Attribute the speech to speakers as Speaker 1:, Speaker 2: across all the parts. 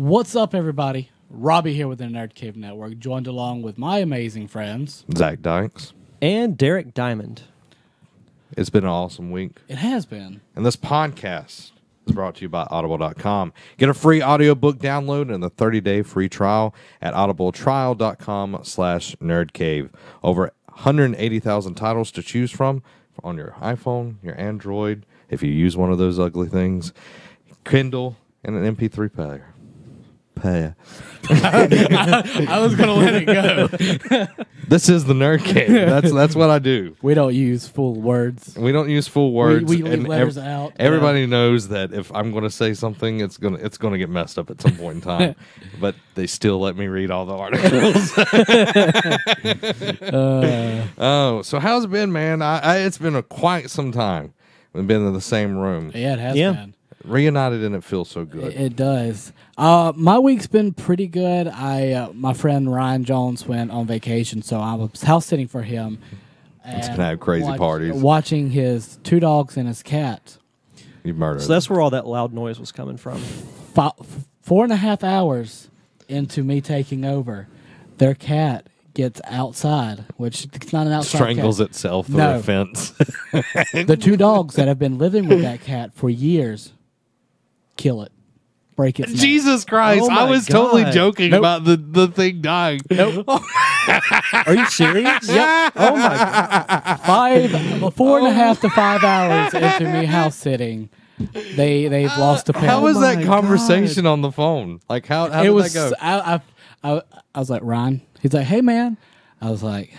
Speaker 1: What's up, everybody? Robbie here with the Nerd Cave Network, joined along with my amazing friends,
Speaker 2: Zach Dykes.
Speaker 3: And Derek Diamond.
Speaker 2: It's been an awesome week.
Speaker 1: It has been.
Speaker 2: And this podcast is brought to you by Audible.com. Get a free audiobook download and a 30-day free trial at audibletrial.com/nerdcave. Over 180,000 titles to choose from on your iPhone, your Android, if you use one of those ugly things, Kindle, and an MP3 player.
Speaker 1: I was going to let it go.
Speaker 2: This is the Nerd Cave. That's what I do.
Speaker 1: We don't use full words.
Speaker 2: We don't use full words.
Speaker 1: We leave letters out.
Speaker 2: Everybody knows that if I'm going to say something, it's gonna get messed up at some point in time. But they still let me read all the articles. So how's it been, man? It's been quite some time. We've been in the same room.
Speaker 1: Yeah, it has been.
Speaker 2: Reunited, and it feels so good.
Speaker 1: It does. My week's been pretty good. My friend Ryan Jones went on vacation, so I was house sitting for him.
Speaker 2: It's been having crazy parties.
Speaker 1: Watching his 2 dogs and his cat.
Speaker 2: You murdered.
Speaker 3: So that's where all that loud noise was coming from.
Speaker 1: 4.5 hours into me taking over, their cat gets outside, which it's not an outside
Speaker 2: strangles
Speaker 1: cat.
Speaker 2: itself through a fence.
Speaker 1: The 2 dogs that have been living with that cat for years kill it, break its neck.
Speaker 2: Jesus Christ!
Speaker 3: Oh
Speaker 2: I was totally joking
Speaker 1: Nope.
Speaker 2: about the thing dying.
Speaker 1: Nope.
Speaker 3: Are you serious?
Speaker 1: Yep.
Speaker 3: Oh my God.
Speaker 1: 4.5 to 5 hours into me house sitting, they've lost a pet.
Speaker 2: How was that
Speaker 1: my
Speaker 2: conversation on the phone? Like how
Speaker 1: God.
Speaker 2: did that go?
Speaker 1: I was like, Ryan. He's like, hey man. I was like,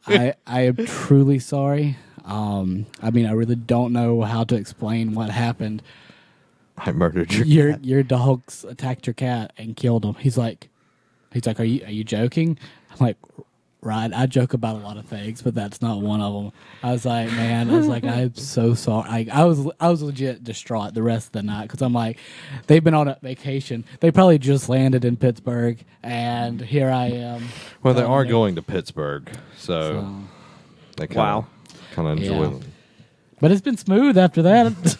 Speaker 1: I am truly sorry. I mean, I really don't know how to explain what happened.
Speaker 2: I murdered your cat.
Speaker 1: Your dogs attacked your cat and killed him. He's like, are you joking? I'm like, Ryan, I joke about a lot of things, but that's not one of them. I was like, man, I'm so sorry. I was legit distraught the rest of the night because I'm like, they've been on a vacation. They probably just landed in Pittsburgh, and here I am.
Speaker 2: Well, they are going to Pittsburgh, so they kind of enjoy them.
Speaker 1: But it's been smooth after that.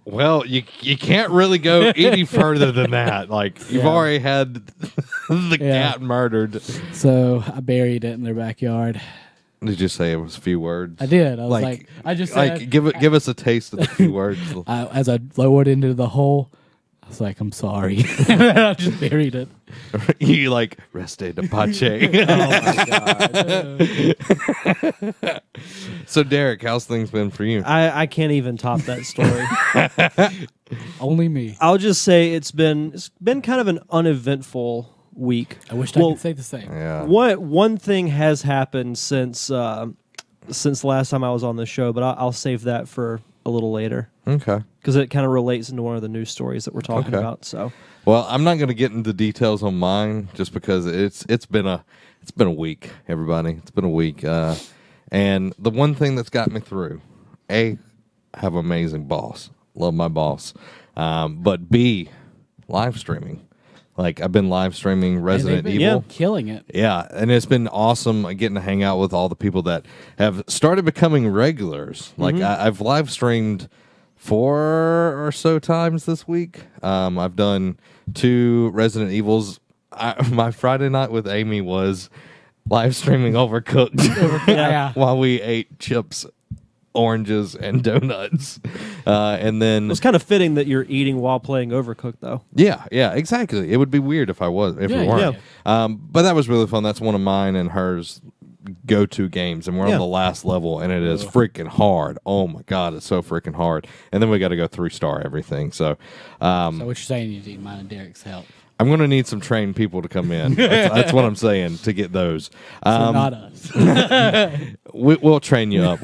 Speaker 2: Well, you can't really go any further than that. Like you've already had the cat murdered.
Speaker 1: So I buried it in their backyard.
Speaker 2: Did you say it was a few words?
Speaker 1: I did. I was like I just said,
Speaker 2: give us a taste of the few words.
Speaker 1: As I lowered into the hole, I was like, I'm sorry. I just buried it.
Speaker 2: You like reste de pace.
Speaker 3: Oh my God.
Speaker 2: So Derek, how's things been for you?
Speaker 3: I can't even top that story.
Speaker 1: Only me.
Speaker 3: I'll just say it's been kind of an uneventful week.
Speaker 1: I wish I could say the same.
Speaker 2: Yeah.
Speaker 3: One thing has happened since the last time I was on the show, but I'll save that for a little later.
Speaker 2: Okay.
Speaker 3: Because it kind of relates into one of the news stories that we're talking about. So,
Speaker 2: well, I'm not going to get into details on mine just because it's been a week, everybody. It's been a week, and the one thing that's got me through, A, I have an amazing boss, love my boss, but B, live streaming. Like I've been live streaming Resident Evil,
Speaker 1: killing it.
Speaker 2: Yeah, and it's been awesome getting to hang out with all the people that have started becoming regulars. Like I've live streamed 4 or so times this week. I've done 2 Resident Evils. My Friday night with Amy was live streaming Overcooked while we ate chips, oranges, and donuts. And then
Speaker 3: it was kind of fitting that you're eating while playing Overcooked, though.
Speaker 2: Yeah, exactly. It would be weird if we weren't.
Speaker 1: Yeah.
Speaker 2: But that was really fun. That's one of mine and hers go-to games, and we're on the last level, and it is freaking hard. Oh my God, it's so freaking hard. And then we got to go 3-star everything. So,
Speaker 1: so what you're saying, you need mine and Derek's help.
Speaker 2: I'm going to need some trained people to come in. That's what I'm saying, to get those.
Speaker 1: So not us.
Speaker 2: We'll train you up.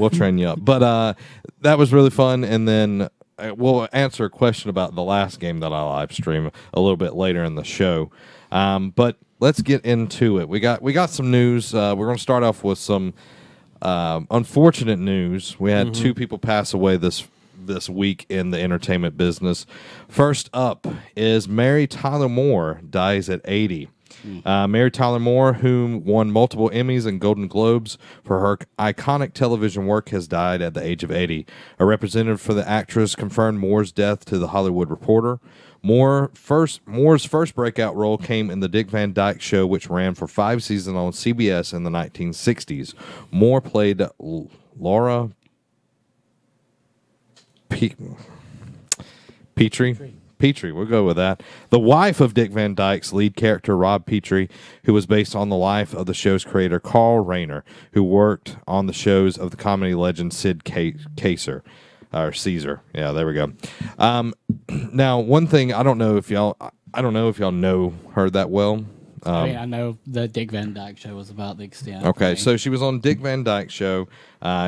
Speaker 2: But that was really fun. And then we'll answer a question about the last game that I live stream a little bit later in the show. But let's get into it. We got some news. We're going to start off with some unfortunate news. We had 2 people pass away this week in the entertainment business. First up is Mary Tyler Moore dies at 80. Mary Tyler Moore, whom won multiple Emmys and Golden Globes for her iconic television work, has died at the age of 80. A representative for the actress confirmed Moore's death to the Hollywood Reporter. Moore's first breakout role came in The Dick Van Dyke Show, which ran for 5 seasons on CBS in the 1960s. Moore played Laura Petrie, we'll go with that. The wife of Dick Van Dyke's lead character, Rob Petrie, who was based on the life of the show's creator, Carl Rayner, who worked on the shows of the comedy legend Sid Caesar. Or Caesar. Yeah, there we go. Now, one thing, I don't know if y'all know her that well.
Speaker 1: I know the Dick Van Dyke Show was about the extent.
Speaker 2: Okay, so she was on Dick Van Dyke Show.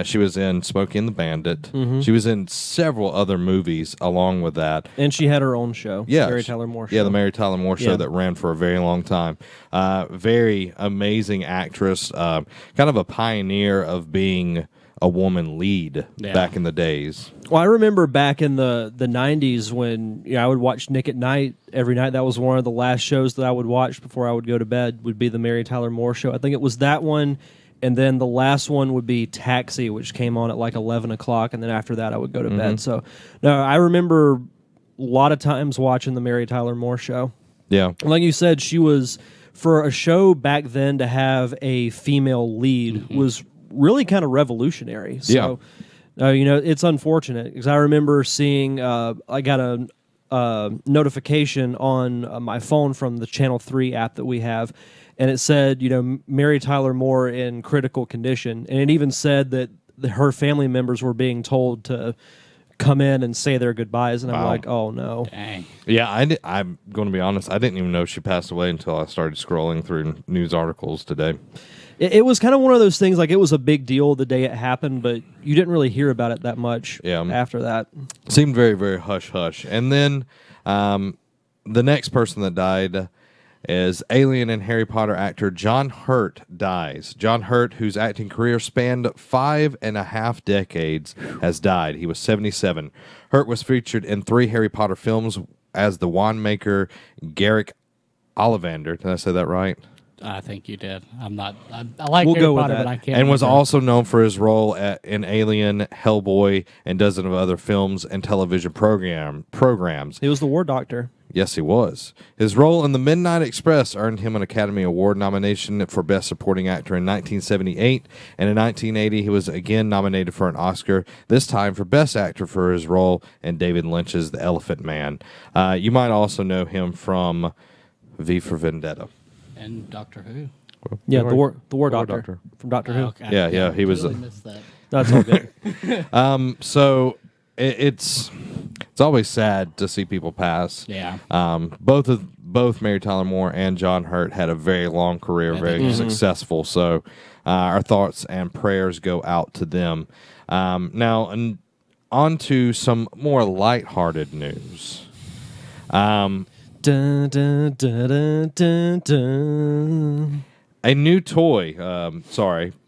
Speaker 2: She was in Smokey and the Bandit.
Speaker 3: Mm-hmm.
Speaker 2: She was in several other movies along with that.
Speaker 3: And she had her own show.
Speaker 2: Yeah,
Speaker 3: Mary Tyler Moore Show.
Speaker 2: Yeah, the Mary Tyler Moore Show
Speaker 3: Yeah.
Speaker 2: that ran for a very long time. Very amazing actress. Kind of a pioneer of being a woman lead back in the days.
Speaker 3: Well, I remember back in the 90s when I would watch Nick at Night every night. That was one of the last shows that I would watch before I would go to bed, would be the Mary Tyler Moore Show. I think it was that one, and then the last one would be Taxi, which came on at like 11 o'clock, and then after that I would go to bed. So, no, I remember a lot of times watching the Mary Tyler Moore Show.
Speaker 2: Yeah.
Speaker 3: Like you said, she was, for a show back then to have a female lead was really kind of revolutionary. So, it's unfortunate because I remember seeing, I got a notification on my phone from the Channel 3 app that we have, and it said, Mary Tyler Moore in critical condition. And it even said that her family members were being told to come in and say their goodbyes. And I'm like, oh, no.
Speaker 1: Dang.
Speaker 2: Yeah, I'm going to be honest. I didn't even know she passed away until I started scrolling through news articles today.
Speaker 3: It was kind of one of those things, like it was a big deal the day it happened, but you didn't really hear about it that much after that.
Speaker 2: Seemed very, very hush-hush. And then the next person that died is Alien and Harry Potter actor John Hurt dies. John Hurt, whose acting career spanned 5.5 decades, has died. He was 77. Hurt was featured in 3 Harry Potter films as the winemaker Garrick Ollivander. Did I say that right?
Speaker 1: I think you did. I like
Speaker 3: We'll
Speaker 1: Harry
Speaker 3: go with
Speaker 1: Potter,
Speaker 3: that.
Speaker 1: but I can't.
Speaker 2: And was
Speaker 1: remember.
Speaker 2: also known for his role in Alien, Hellboy, and dozens of other films and television programs.
Speaker 3: He was the War Doctor.
Speaker 2: Yes, he was. His role in The Midnight Express earned him an Academy Award nomination for Best Supporting Actor in 1978, and in 1980 he was again nominated for an Oscar, this time for Best Actor for his role in David Lynch's The Elephant Man. You might also know him from V for Vendetta.
Speaker 1: And Doctor Who.
Speaker 3: Yeah, the War Doctor from Doctor Who.
Speaker 1: Okay.
Speaker 2: Yeah, he was.
Speaker 1: Really missed that.
Speaker 3: That's all good.
Speaker 2: So it's always sad to see people pass.
Speaker 1: Yeah.
Speaker 2: Both Mary Tyler Moore and John Hurt had a very long career, very successful. So our thoughts and prayers go out to them. Now, on to some more lighthearted news.
Speaker 3: Dun, dun, dun, dun, dun, dun.
Speaker 2: A new toy,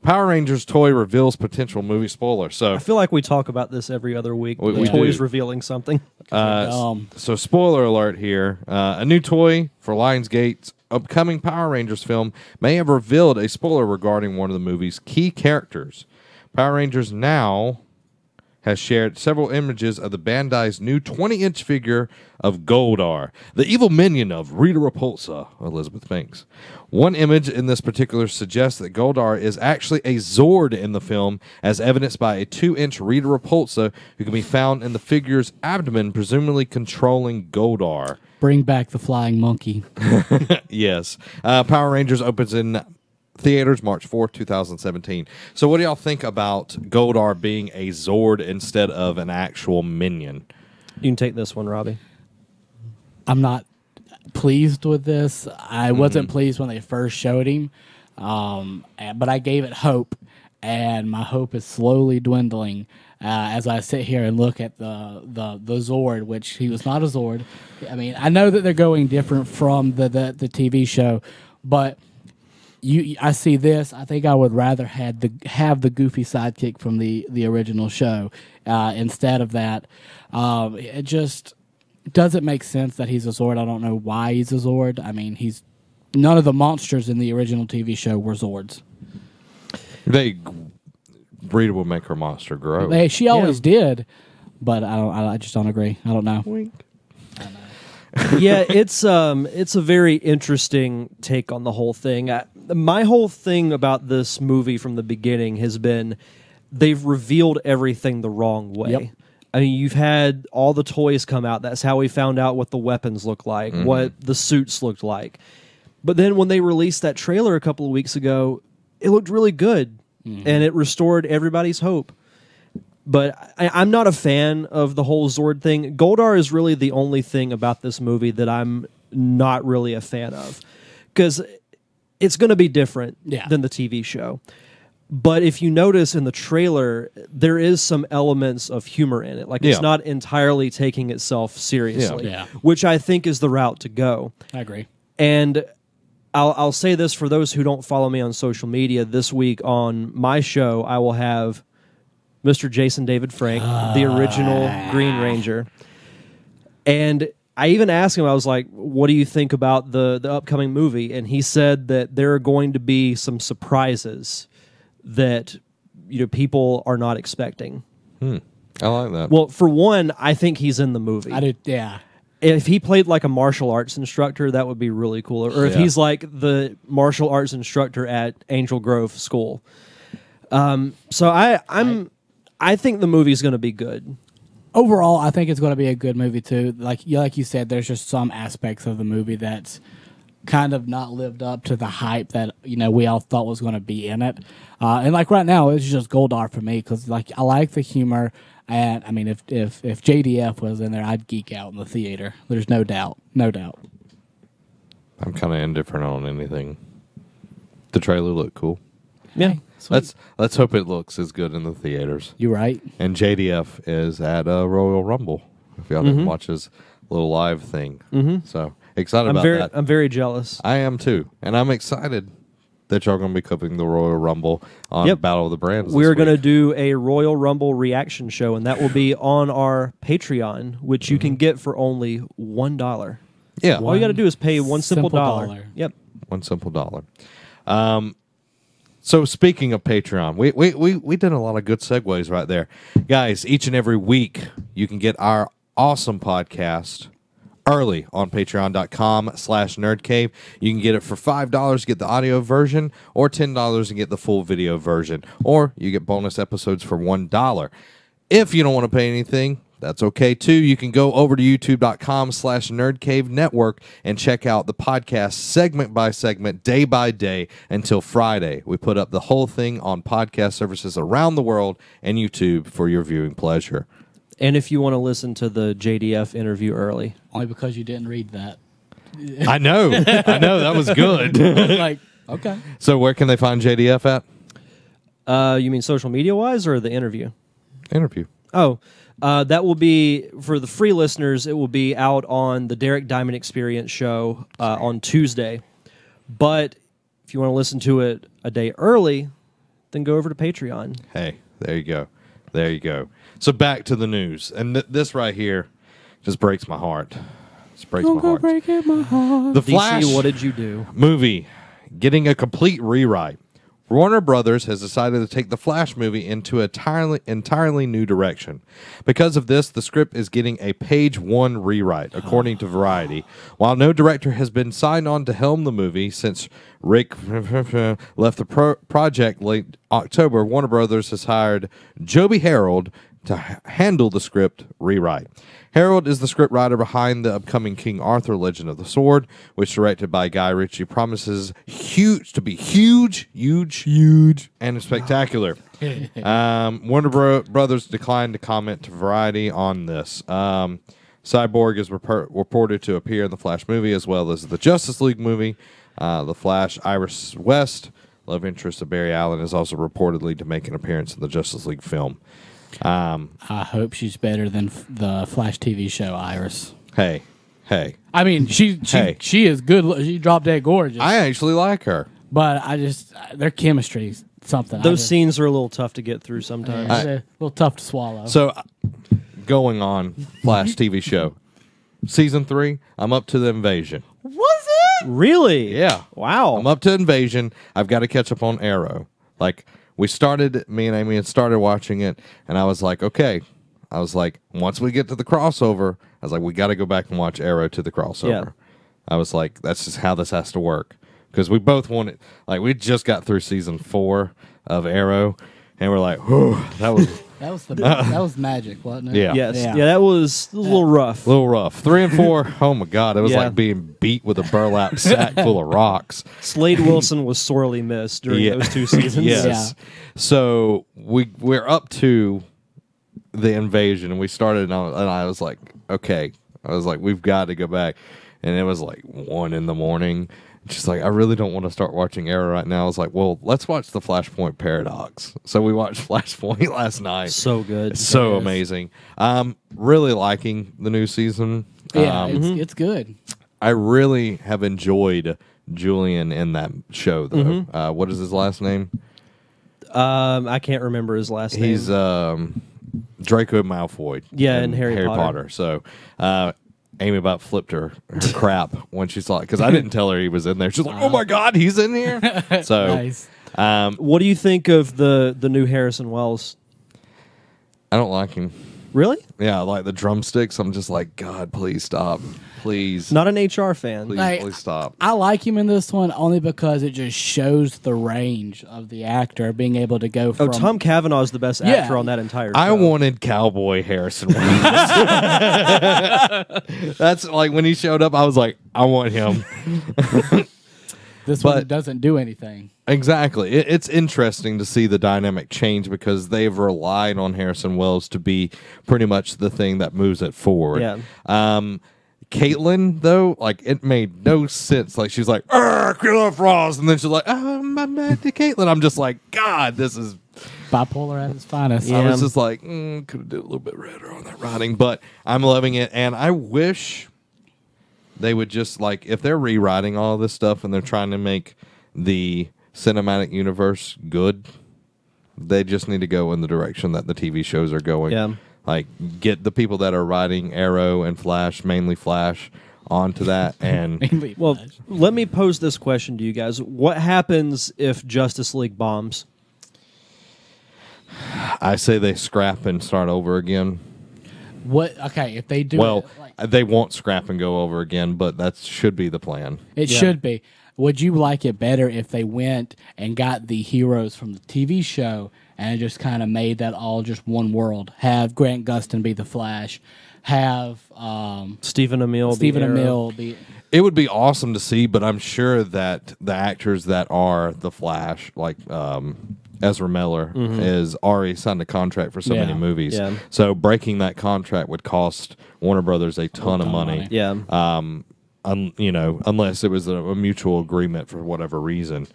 Speaker 2: Power Rangers toy reveals potential movie spoiler. So
Speaker 3: I feel like we talk about this every other week.
Speaker 2: We
Speaker 3: The toys
Speaker 2: do.
Speaker 3: revealing something.
Speaker 2: So spoiler alert here. A new toy for Lionsgate's upcoming Power Rangers film may have revealed a spoiler regarding one of the movie's key characters. Power Rangers Now has shared several images of the Bandai's new 20-inch figure of Goldar, the evil minion of Rita Repulsa, Elizabeth Banks. One image in this particular suggests that Goldar is actually a Zord in the film, as evidenced by a 2-inch Rita Repulsa who can be found in the figure's abdomen, presumably controlling Goldar.
Speaker 1: Bring back the flying monkey.
Speaker 2: Yes. Power Rangers opens in theaters March 4th, 2017. So what do y'all think about Goldar being a Zord instead of an actual minion?
Speaker 3: You can take this one, Robbie.
Speaker 1: I'm not pleased with this. I wasn't pleased when they first showed him, but I gave it hope, and my hope is slowly dwindling as I sit here and look at the Zord, which he was not a Zord. I mean, I know that they're going different from the TV show, but I see this. I think I would rather have the goofy sidekick from the original show instead of that. It just doesn't make sense that he's a Zord. I don't know why he's a Zord. I mean, he's none of the monsters in the original TV show were Zords.
Speaker 2: Rita will make her monster grow.
Speaker 1: She always did, but I just don't agree. I don't know.
Speaker 2: Wink.
Speaker 3: Yeah, it's a very interesting take on the whole thing. My whole thing about this movie from the beginning has been they've revealed everything the wrong way.
Speaker 1: Yep.
Speaker 3: I mean, you've had all the toys come out. That's how we found out what the weapons look like, what the suits looked like. But then when they released that trailer a couple of weeks ago, it looked really good, and it restored everybody's hope. But I'm not a fan of the whole Zord thing. Goldar is really the only thing about this movie that I'm not really a fan of, because it's going to be different than the TV show. But if you notice in the trailer, there is some elements of humor in it. Like, it's not entirely taking itself seriously, which I think is the route to go.
Speaker 1: I agree.
Speaker 3: And I'll say this for those who don't follow me on social media. This week on my show, I will have Mr. Jason David Frank, the original Green Ranger. And I even asked him, I was like, what do you think about the upcoming movie? And he said that there are going to be some surprises that people are not expecting.
Speaker 2: I like that.
Speaker 3: Well, for one, I think he's in the movie.
Speaker 1: I did, yeah.
Speaker 3: If he played like a martial arts instructor, that would be really cool. Or if he's like the martial arts instructor at Angel Grove School. So I think the movie's going to be good.
Speaker 1: Overall, I think it's going to be a good movie too. Like you said, there's just some aspects of the movie that's kind of not lived up to the hype that we all thought was going to be in it. And like right now, it's just Goldar for me because like I like the humor. And I mean, if JDF was in there, I'd geek out in the theater. There's no doubt, no doubt.
Speaker 2: I'm kind of indifferent on anything. The trailer looked cool.
Speaker 3: Yeah,
Speaker 2: let's hope it looks as good in the theaters.
Speaker 1: You're right.
Speaker 2: And JDF is at Royal Rumble. If y'all didn't watch his little live thing, so excited about that.
Speaker 3: I'm very jealous.
Speaker 2: I am too, and I'm excited that y'all going to be covering the Royal Rumble on Battle of the Brands.
Speaker 3: We're going to do a Royal Rumble reaction show, and that will be on our Patreon, which you can get for only $1.
Speaker 2: Yeah,
Speaker 3: all you got to do is pay one simple dollar. Yep,
Speaker 2: $1 simple. So speaking of Patreon, we did a lot of good segues right there. Guys, each and every week you can get our awesome podcast early on patreon.com/nerdcave. You can get it for $5 to get the audio version, or $10 and get the full video version, or you get bonus episodes for $1. If you don't want to pay anything, that's okay too. You can go over to youtube.com/nerdcave network and check out the podcast segment by segment, day by day until Friday. We put up the whole thing on podcast services around the world and YouTube for your viewing pleasure.
Speaker 3: And if you want to listen to the JDF interview early.
Speaker 1: Only because you didn't read that.
Speaker 2: I know. That was good.
Speaker 1: Like, okay.
Speaker 2: So where can they find JDF at?
Speaker 3: You mean social media-wise or the interview?
Speaker 2: Interview.
Speaker 3: Oh, that will be, for the free listeners, it will be out on the Derek Diamond Experience show on Tuesday. But if you want to listen to it a day early, then go over to Patreon.
Speaker 2: Hey, there you go. There you go. So back to the news. And this right here just breaks my heart. Just breaks my heart.
Speaker 1: Breaking my heart.
Speaker 3: The Flash, DC, what did you do?
Speaker 2: Movie getting a complete rewrite. Warner Brothers has decided to take the Flash movie into an entirely new direction. Because of this, the script is getting a page 1 rewrite, according to Variety. While no director has been signed on to helm the movie since Rick left the project late October, Warner Brothers has hired Joby Harold to handle the script rewrite. Harold is the scriptwriter behind the upcoming King Arthur Legend of the Sword, which, directed by Guy Ritchie, promises to be huge, and spectacular. Warner Brothers declined to comment to Variety on this. Cyborg is reported to appear in the Flash movie, as well as the Justice League movie. The Flash, Iris West, love interest of Barry Allen, is also reportedly to make an appearance in the Justice League film.
Speaker 1: I hope she's better than the Flash TV show, Iris.
Speaker 2: Hey.
Speaker 1: I mean, she is good. She drop dead gorgeous.
Speaker 2: I actually like her.
Speaker 1: But their chemistry is something.
Speaker 3: Those scenes are a little tough to get through sometimes.
Speaker 1: A little tough to swallow.
Speaker 2: So, going on, Flash TV show. Season 3, I'm up to the invasion.
Speaker 1: Was
Speaker 3: Really?
Speaker 2: Yeah.
Speaker 3: Wow.
Speaker 2: I'm up to Invasion. I've got to catch up on Arrow. Like, me and Amy had started watching it, and I was like, okay. I was like, once we get to the crossover, I was like, we got to go back and watch Arrow to the crossover.
Speaker 3: Yeah.
Speaker 2: I was like, that's just how this has to work. Because we both wanted, like, we just got through season 4 of Arrow, and we're like, whew, that was
Speaker 1: magic, wasn't it?
Speaker 2: Yeah.
Speaker 3: Yes. Yeah, that was a little rough.
Speaker 2: a little rough. 3 and 4, oh my God, it was
Speaker 3: Yeah.
Speaker 2: like being beat with a burlap sack full of rocks.
Speaker 3: Slade Wilson was sorely missed during those 2 seasons.
Speaker 2: Yes.
Speaker 1: Yeah.
Speaker 2: So we're up to the Invasion, and we started, and I was like, okay. I was like, we've got to go back. And it was like 1 in the morning. She's like, I really don't want to start watching Arrow right now. I was like, well, let's watch the Flashpoint Paradox. So we watched Flashpoint last night.
Speaker 3: So good.
Speaker 2: It's so amazing. Really liking the new season.
Speaker 1: Yeah, it's good.
Speaker 2: I really have enjoyed Julian in that show, though. What is his last name?
Speaker 3: I can't remember his last name.
Speaker 2: He's Draco Malfoy.
Speaker 3: Yeah, in Harry
Speaker 2: Potter. So Amy about flipped her crap when she saw it, because I didn't tell her he was in there. She's like, oh my God, he's in here. So
Speaker 1: Nice.
Speaker 3: What do you think of the new Harrison Wells?
Speaker 2: I don't like him.
Speaker 3: Really?
Speaker 2: Yeah, like the drumsticks. I'm just like, God, please stop. Please.
Speaker 3: Not an HR fan.
Speaker 2: Please,
Speaker 1: Like,
Speaker 2: please stop.
Speaker 1: I like him in this one only because it just shows the range of the actor being able to go from.
Speaker 3: Oh, Tom Cavanaugh's the best
Speaker 1: Yeah.
Speaker 3: actor on that entire show.
Speaker 2: I wanted Cowboy Harrison Wells. That's like when he showed up, I was like, I want him.
Speaker 1: This one doesn't do anything.
Speaker 2: Exactly. It's interesting to see the dynamic change, because they've relied on Harrison Wells to be pretty much the thing that moves it forward.
Speaker 3: Yeah.
Speaker 2: Caitlin, though, like, it made no sense. Like, she's like, Killer Frost, and then she's like, I'm mad to Caitlin. I'm just like, God, this is...
Speaker 1: Bipolar at its finest.
Speaker 3: Yeah.
Speaker 2: I was just like, could have did a little bit redder on that writing, but I'm loving it, and I wish they would just, like, if they're rewriting all this stuff and they're trying to make the cinematic universe good, they just need to go in the direction that the TV shows are going.
Speaker 3: Yeah.
Speaker 2: Like, get the people that are writing Arrow and Flash, mainly Flash, onto that. And
Speaker 3: Well, let me pose this question to you guys. What happens if Justice League bombs?
Speaker 2: I say they scrap and start over again.
Speaker 1: What? Okay, if they do
Speaker 2: Well,
Speaker 1: it, like,
Speaker 2: they won't scrap and go over again, but that should be the plan.
Speaker 1: it should be. Would you like it better if they went and got the heroes from the TV show and just kind of made that all just one world? Have Grant Gustin be the Flash, have
Speaker 3: Stephen Amell.
Speaker 1: Stephen
Speaker 3: be Arrow.
Speaker 1: Amell be.
Speaker 2: It would be awesome to see, but I'm sure that the actors that are the Flash, like Ezra Miller, is already signed a contract for so many
Speaker 1: Yeah.
Speaker 2: movies.
Speaker 3: Yeah.
Speaker 2: So breaking that contract would cost Warner Brothers a ton of money.
Speaker 3: Yeah.
Speaker 2: Unless it was a mutual agreement for whatever reason.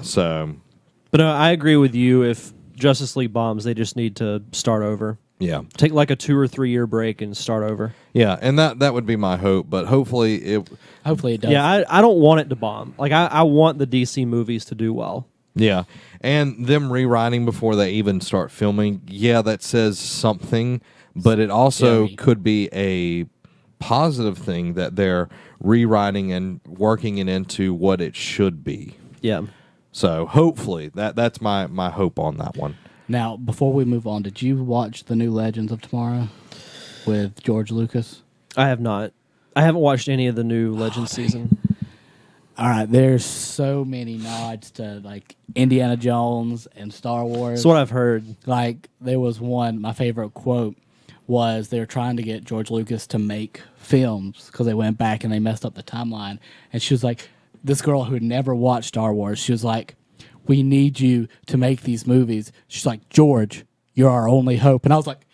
Speaker 2: So
Speaker 3: But I agree with you. If Justice League bombs, they just need to start over.
Speaker 2: yeah,
Speaker 3: Take like a 2 or 3 year break and start over.
Speaker 2: yeah, and that would be my hope. But hopefully it.
Speaker 1: Hopefully it does.
Speaker 3: Yeah, I don't want it to bomb. Like I want the DC movies to do well.
Speaker 2: Yeah, and them rewriting before they even start filming, yeah, that says something, but it also could be a positive thing that they're rewriting and working it into what it should be.
Speaker 3: Yeah.
Speaker 2: So hopefully that's my hope on that one.
Speaker 1: Now, before we move on, did you watch the new Legends of Tomorrow with George Lucas?
Speaker 3: I have not. I haven't watched any of the new Legends season.
Speaker 1: All right, there's so many nods to like Indiana Jones and Star Wars.
Speaker 3: That's what I've heard.
Speaker 1: Like there was one, my favorite quote was they were trying to get George Lucas to make films because they went back and they messed up the timeline. And she was like, this girl who had never watched Star Wars, she was like, we need you to make these movies. She's like, George, you're our only hope. And I was like,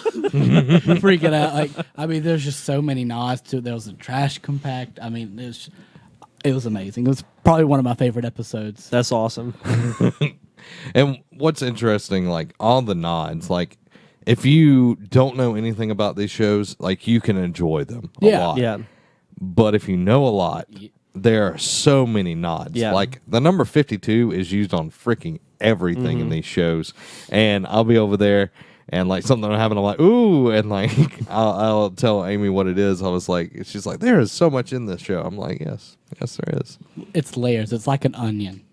Speaker 1: freaking out. Like, I mean, there's just so many nods to it. There was a trash compact. I mean, it was amazing. It was probably one of my favorite episodes.
Speaker 3: That's awesome.
Speaker 2: And what's interesting, like all the nods, like if you don't know anything about these shows, like you can enjoy them a lot.
Speaker 3: Yeah.
Speaker 2: But if you know a lot, there are so many nods.
Speaker 3: Yeah.
Speaker 2: Like the number 52 is used on freaking everything in these shows. And I'll be over there and like something will happen, I'm like, ooh, and like I'll tell Amy what it is. I was like, she's like, there is so much in this show. I'm like, yes, there is.
Speaker 1: It's layers. It's like an onion.